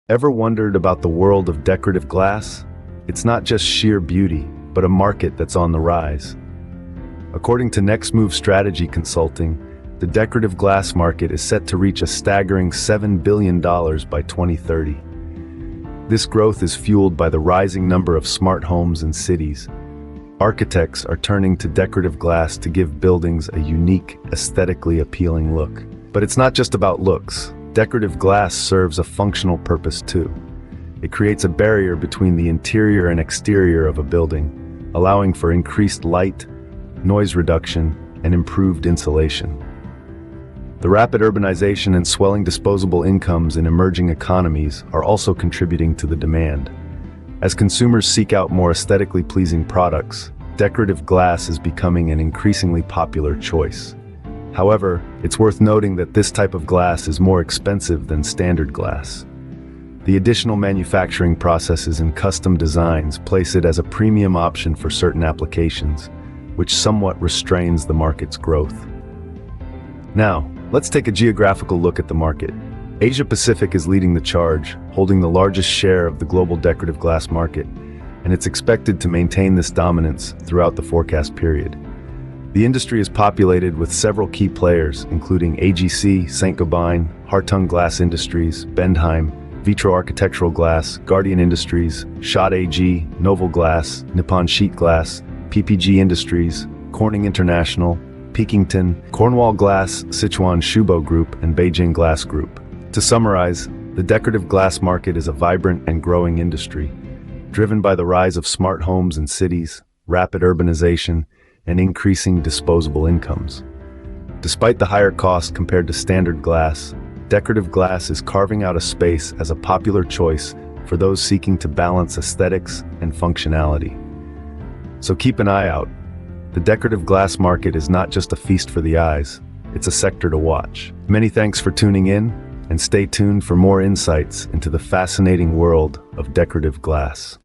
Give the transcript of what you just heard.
Ever wondered about the world of decorative glass? It's not just sheer beauty, but a market that's on the rise. According to Next Move Strategy Consulting, the decorative glass market is set to reach a staggering $7 billion by 2030. This growth is fueled by the rising number of smart homes and cities. Architects are turning to decorative glass to give buildings a unique, aesthetically appealing look. But it's not just about looks. Decorative glass serves a functional purpose too. It creates a barrier between the interior and exterior of a building, allowing for increased light, noise reduction, and improved insulation. The rapid urbanization and swelling disposable incomes in emerging economies are also contributing to the demand. As consumers seek out more aesthetically pleasing products, decorative glass is becoming an increasingly popular choice. However, it's worth noting that this type of glass is more expensive than standard glass. The additional manufacturing processes and custom designs place it as a premium option for certain applications, which somewhat restrains the market's growth. Now, let's take a geographical look at the market. Asia Pacific is leading the charge, holding the largest share of the global decorative glass market, and it's expected to maintain this dominance throughout the forecast period. The industry is populated with several key players, including AGC, Saint-Gobain, Hartung Glass Industries, Bendheim, Vitro Architectural Glass, Guardian Industries, Schott AG, Novel Glass, Nippon Sheet Glass, PPG Industries, Corning International, Pilkington, Cornwall Glass, Sichuan Shubo Group, and Beijing Glass Group. To summarize, the decorative glass market is a vibrant and growing industry, driven by the rise of smart homes and cities, rapid urbanization, and increasing disposable incomes. Despite the higher cost compared to standard glass, decorative glass is carving out a space as a popular choice for those seeking to balance aesthetics and functionality. So keep an eye out. The decorative glass market is not just a feast for the eyes, it's a sector to watch. Many thanks for tuning in, and stay tuned for more insights into the fascinating world of decorative glass.